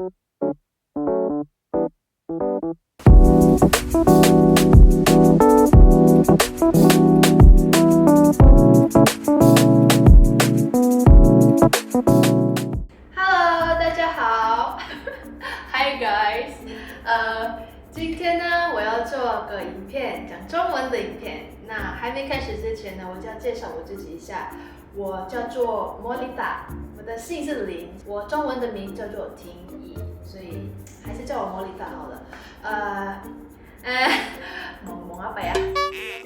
Hello， 大家好，Hi guys，今天呢，我要做个影片，讲中文的影片。那还没开始之前呢，我就要介绍我自己一下。我叫做莫莉达，我的姓是林，我中文的名叫做婷宜，所以还是叫我莫莉达好了。蒙阿伯呀，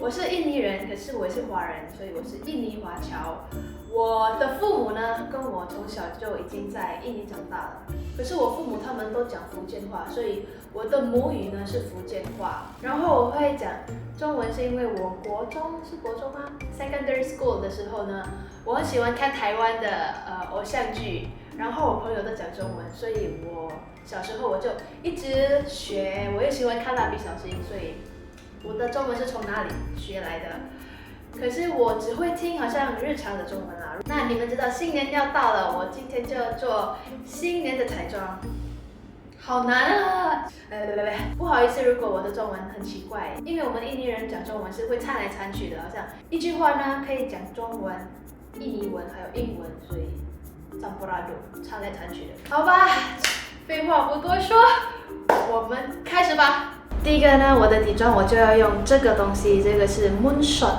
我是印尼人，可是我也是华人，所以我是印尼华侨。我的父母呢，跟我从小就已经在印尼长大了。可是我父母他们都讲福建话，所以我的母语呢是福建话。然后我会讲中文，是因为我国中吗 ？Secondary school 的时候呢，我很喜欢看台湾的偶像剧，然后我朋友都讲中文，所以我小时候我就一直学。我也喜欢看蜡笔小新，所以我的中文是从哪里学来的？可是我只会听好像日常的中文啦。那你们知道新年要到了，我今天就要做新年的彩妆，好难啊！不好意思，如果我的中文很奇怪，因为我们印尼人讲中文是会掺来掺去的，好像一句话呢可以讲中文、印尼文还有英文，所以campur-aduk掺来掺去的。好吧，废话不多说，我们开始吧。第一个呢，我的底妆我就要用这个东西，这个是 Moonshot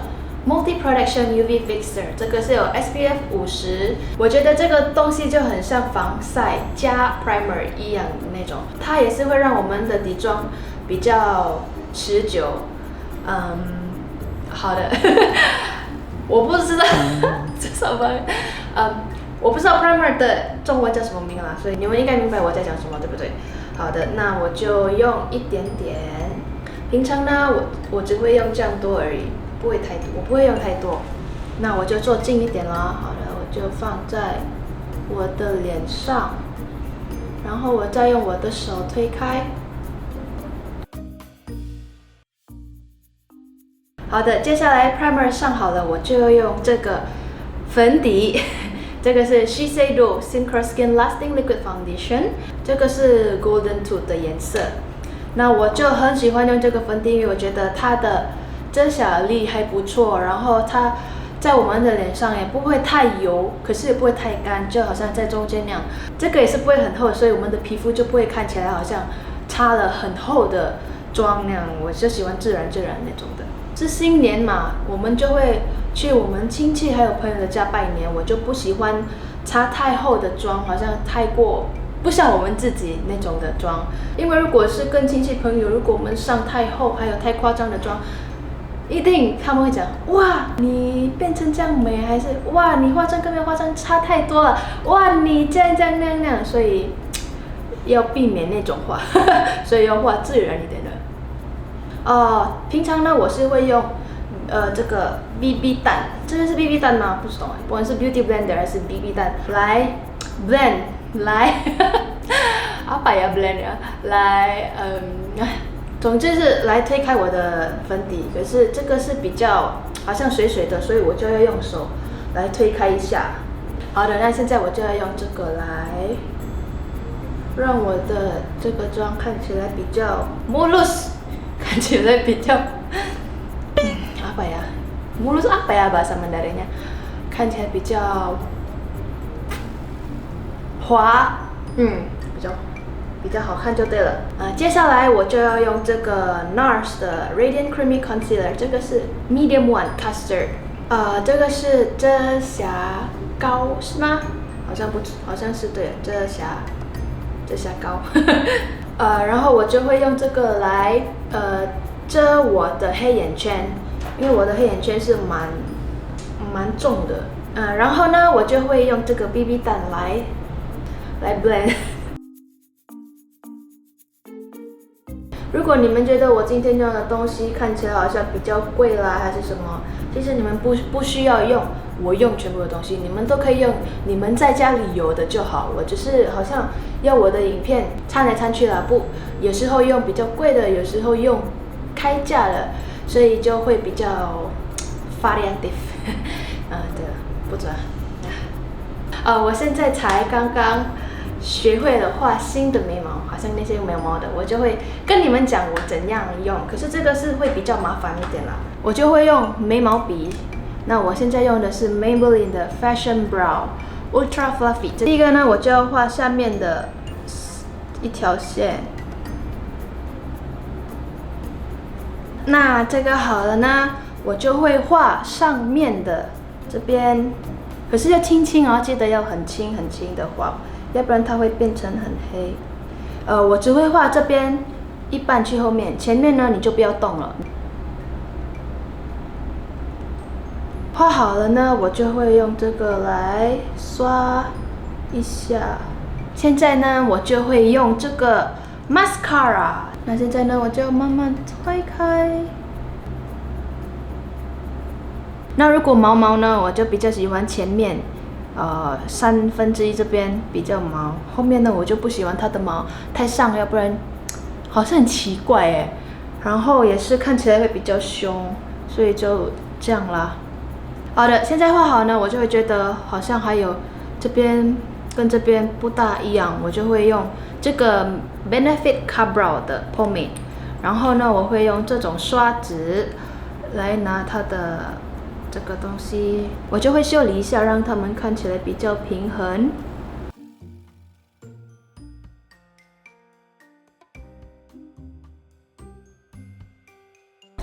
Multi Protection UV Fixer， 这个是有 SPF 50，我觉得这个东西就很像防晒加 primer 一样的那种，它也是会让我们的底妆比较持久。好的，我不知道这什么，我不知道 primer 的中文叫什么名啦，所以你们应该明白我在讲什么，对不对？好的，那我就用一点点。平常呢，我只会用这样多而已。不会太多，我不会用太多，那我就做近一点了。好的，我就放在我的脸上，然后我再用我的手推开。好的，接下来 primer 上好了，我就要用这个粉底，这个是 Shiseido Synchro Skin Lasting Liquid Foundation， 这个是 Golden Tooth 的颜色。那我就很喜欢用这个粉底，因为我觉得它的遮瑕力还不错，然后它在我们的脸上也不会太油，可是也不会太干，就好像在中间那样。这个也是不会很厚，所以我们的皮肤就不会看起来好像擦了很厚的妆那样。我就喜欢自然那种的。是新年嘛，我们就会去我们亲戚还有朋友的家拜年，我就不喜欢擦太厚的妆，好像太过不像我们自己那种的妆。因为如果是跟亲戚朋友，如果我们上太厚还有太夸张的妆，一定他们会讲，哇，你变成这样美，还是哇，你化妆跟没有化妆差太多了，哇，你这样那样，所以要避免那种话，所以要画自然一点的。平常呢，我是会用这个 BB 弹，这个是 BB 弹吗？不懂，不管是 Beauty Blender 还是 BB 弹来 blend 来apa ya blend 呀，来总之是来推开我的粉底，可是这个是比较好像水水的，所以我就要用手来推开一下。好的，那现在我就要用这个来让我的这个妆看起来比较 mulus， 看起来比较apa ya mulus apa ya bahasa Mandarinnya， 看起来比较滑，比较好看就对了。接下来我就要用这个 NARS 的 Radiant Creamy Concealer， 这个是 Medium One Custard， 这个是遮瑕膏是吗？好像是对，遮瑕膏。然后我就会用这个来遮我的黑眼圈，因为我的黑眼圈是蛮重的。然后呢，我就会用这个 BB 弹来 blend。如果你们觉得我今天用的东西看起来好像比较贵啦，还是什么，其实你们不需要用我用全部的东西，你们都可以用你们在家里有的就好。我只是好像要我的影片掺来掺去啦，有时候用比较贵的，有时候用开价的，所以就会比较 variative。对了，不准。我现在才刚刚学会了画新的眉毛，好像那些眉毛的，我就会跟你们讲我怎样用。可是这个是会比较麻烦一点啦，我就会用眉毛笔。那我现在用的是 Maybelline 的 Fashion Brow Ultra Fluffy。第一个呢，我就要画下面的一条线。那这个好了呢，我就会画上面的这边，可是要轻轻哦，记得要很轻很轻的画。要不然它会变成很黑。我只会画这边一半去后面，前面呢你就不要动了。画好了呢，我就会用这个来刷一下。现在呢，我就会用这个 mascara。那现在呢，我就慢慢推开。那如果毛毛呢，我就比较喜欢前面。1/3这边比较毛，后面呢我就不喜欢它的毛太上，要不然好像很奇怪哎。然后也是看起来会比较凶，所以就这样啦。好的，现在画好呢，我就会觉得好像还有这边跟这边不大一样，我就会用这个 Benefit Ka-Brow 的 Pomade， 然后呢我会用这种刷子来拿它的。这个东西我就会修理一下，让它们看起来比较平衡。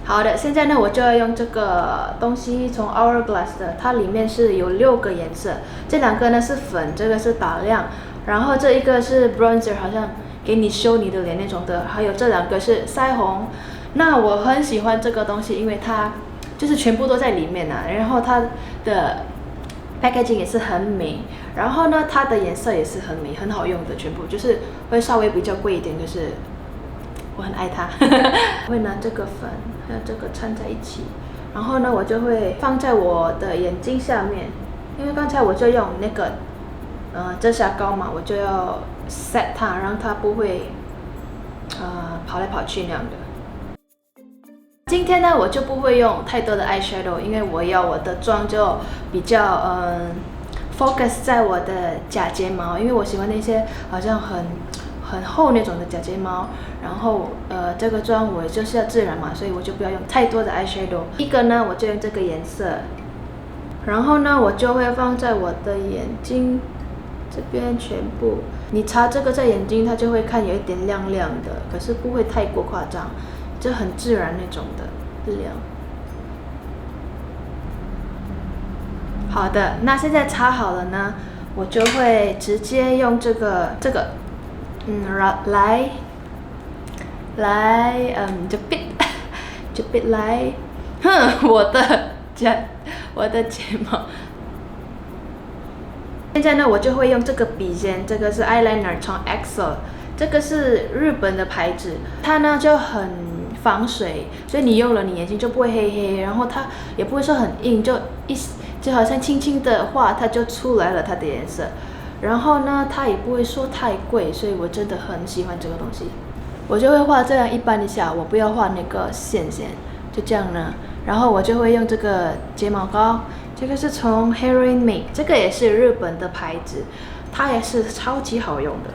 好的，现在呢，我就要用这个东西，从 Hourglass 的，它里面是有6个颜色，这2个呢是粉，这个是打亮，然后这一个是 bronzer， 好像给你修你的脸那种的，还有这2个是腮红。那我很喜欢这个东西，因为它。就是全部都在里面啊，然后它的 packaging 也是很美，然后呢，它的颜色也是很美，很好用的，全部就是会稍微比较贵一点，可是我很爱它。会拿这个粉还有这个掺在一起，然后呢，我就会放在我的眼睛下面，因为刚才我就用那个遮瑕膏嘛，我就要 set 它，让它不会跑来跑去那样的。今天呢，我就不会用太多的 eyeshadow， 因为我要我的妆就比较focus 在我的假睫毛，因为我喜欢那些好像很厚那种的假睫毛。然后这个妆我就是要自然嘛，所以我就不要用太多的 eyeshadow。一个呢，我就用这个颜色，然后呢，我就会放在我的眼睛这边全部。你擦这个在眼睛，它就会看有一点亮亮的，可是不会太过夸张。就很自然那种的亮。好的，那现在擦好了呢，我就会直接用这个，就bit 来，我的睫毛。现在呢，我就会用这个笔尖，这个是 eyeliner 从 EXO， 这个是日本的牌子，它呢就很防水，所以你用了你眼睛就不会黑黑，然后它也不会说很硬，就好像轻轻的画它就出来了它的颜色。然后呢，它也不会说太贵，所以我真的很喜欢这个东西。我就会画这样一般一下，我不要画那个线，就这样呢。然后我就会用这个睫毛膏，这个是从 Heroin Make， 这个也是日本的牌子，它也是超级好用的。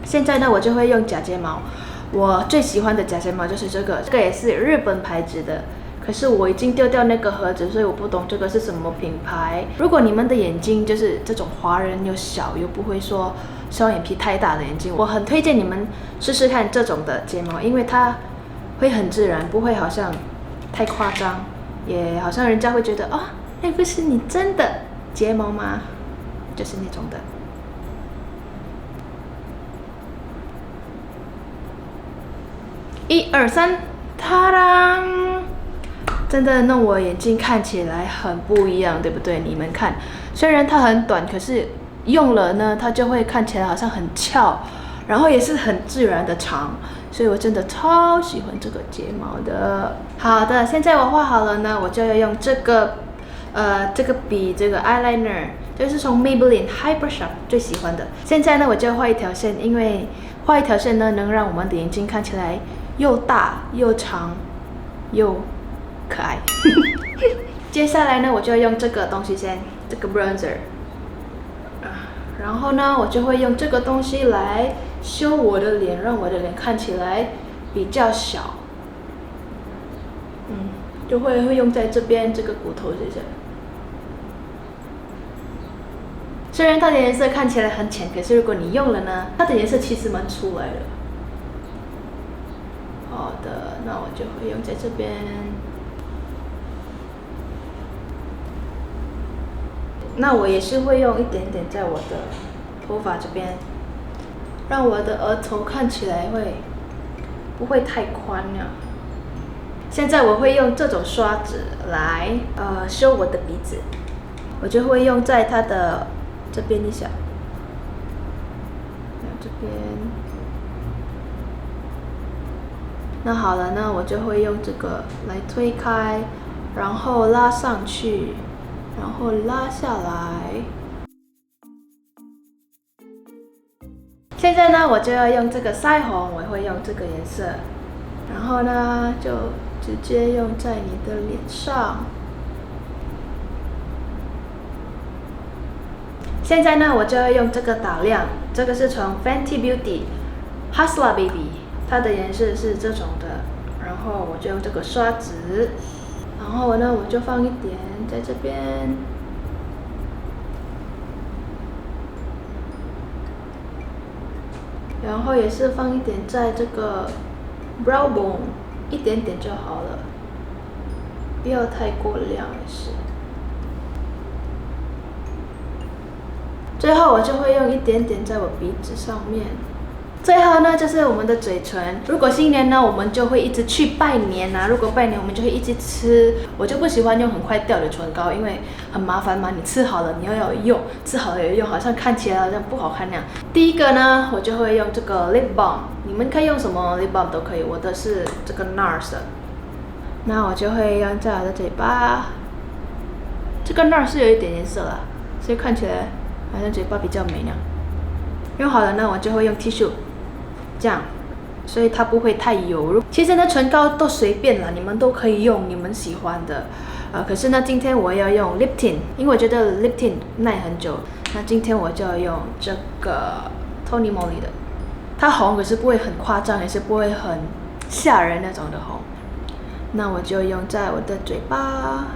现在呢，我就会用假睫毛。我最喜欢的假睫毛就是这个也是日本牌子的，可是我已经丢掉那个盒子，所以我不懂这个是什么品牌。如果你们的眼睛就是这种华人又小又不会说双眼皮太大的眼睛，我很推荐你们试试看这种的睫毛，因为它会很自然，不会好像太夸张，也好像人家会觉得那个是你真的睫毛吗？就是那种的。1、2、3，哒当！真的弄我眼睛看起来很不一样，对不对？你们看，虽然它很短，可是用了呢，它就会看起来好像很翘，然后也是很自然的长，所以我真的超喜欢这个睫毛的。好的，现在我画好了呢，我就要用这个笔，这个 eyeliner， 就是从 Maybelline Hyper Sharp 最喜欢的。现在呢，我就要画一条线，因为画一条线呢，能让我们的眼睛看起来又大又长又可爱。接下来呢，我就要用这个东西先，这个 bronzer，然后呢，我就会用这个东西来修我的脸，让我的脸看起来比较小。就会用在这边这个骨头这些。虽然它的颜色看起来很浅，可是如果你用了呢，它的颜色其实蛮出来的。好的，那我就会用在这边。那我也是会用一点点在我的头发这边，让我的额头看起来不会太宽了。现在我会用这种刷子来修我的鼻子，我就会用在它的这边一下，这边。那好了，那我就会用这个来推开，然后拉上去，然后拉下来。现在呢，我就要用这个腮红，我会用这个颜色，然后呢就直接用在你的脸上。现在呢，我就要用这个打亮，这个是从 Fenty Beauty Hustler Baby， 它的颜色是这种的。然后我就用这个刷子，然后呢，我就放一点在这边，然后也是放一点在这个 brow bone， 一点点就好了，不要太过亮也是。最后我就会用一点点在我鼻子上面。最后呢，就是我们的嘴唇。如果新年呢，我们就会一直去拜年啊。如果拜年，我们就会一直吃。我就不喜欢用很快掉的唇膏，因为很麻烦嘛。你吃好了，你又要用，吃好了也要用，好像看起来好像不好看那样。第一个呢，我就会用这个 lip balm， 你们可以用什么 lip balm 都可以。我的是这个 NARS 的。那我就会用在我的嘴巴。这个 NARS 是有一点颜色啦，所以看起来好像嘴巴比较美那样。用好了呢，我就会用 tissue。这样，所以它不会太油。其实呢，唇膏都随便啦，你们都可以用你们喜欢的。可是呢，今天我要用 lip tint， 因为我觉得 lip tint 耐很久。那今天我就要用这个 Tony Moly 的，它红可是不会很夸张，也是不会很吓人那种的红。那我就用在我的嘴巴，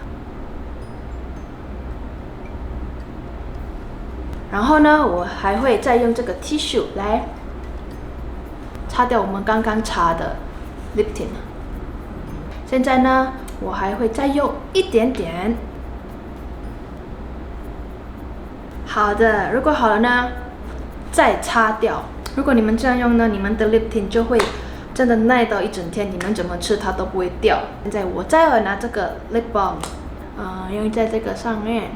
然后呢，我还会再用这个 tissue 来擦掉我们刚刚擦的 lip tint。现在呢，我还会再用一点点。好的，如果好了呢，再擦掉。如果你们这样用呢，你们的 lip tint 就会真的耐到一整天，你们怎么吃它都不会掉。现在我再会拿这个 lip balm，用在这个上面。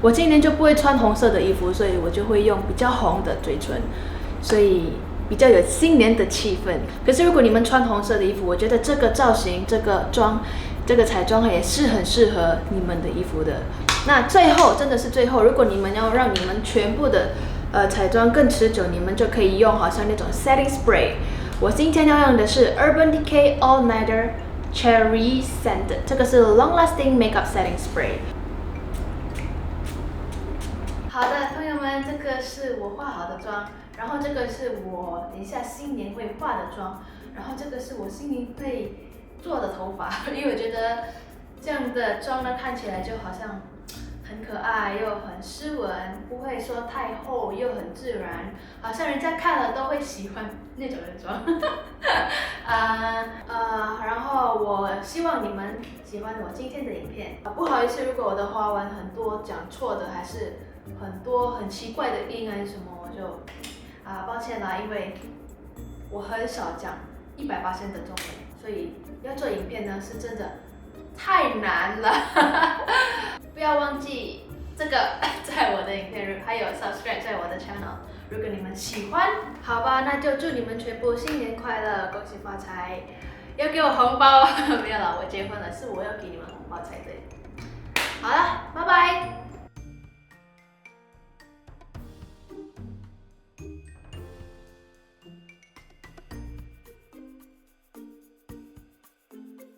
我今年就不会穿红色的衣服，所以我就会用比较红的嘴唇，所以比较有新年的气氛。可是如果你们穿红色的衣服，我觉得这个造型、这个妆、这个彩妆也是很适合你们的衣服的。那最后真的是最后，如果你们要让你们全部的彩妆更持久，你们就可以用好像那种 setting spray。我今天要用的是 Urban Decay All Nighter Cherry Scent， 这个是 Long Lasting Makeup Setting Spray。好的，朋友们，这个是我化好的妆，然后这个是我等一下新年会化的妆，然后这个是我新年会做的头发，因为我觉得这样的妆呢看起来就好像很可爱又很斯文，不会说太厚又很自然，好像人家看了都会喜欢那种的妆。然后我希望你们喜欢我今天的影片。不好意思，如果我的华文很多讲错的，还是很多很奇怪的音还是什么，我就抱歉啦，因为我很少讲100%的中文，所以要做影片呢是真的太难了。不要忘记这个在我的影片，还有 subscribe 在我的 channel。如果你们喜欢，好吧，那就祝你们全部新年快乐，恭喜发财，要给我红包。没有了，我结婚了，是我要给你们红包才对。好了，拜拜。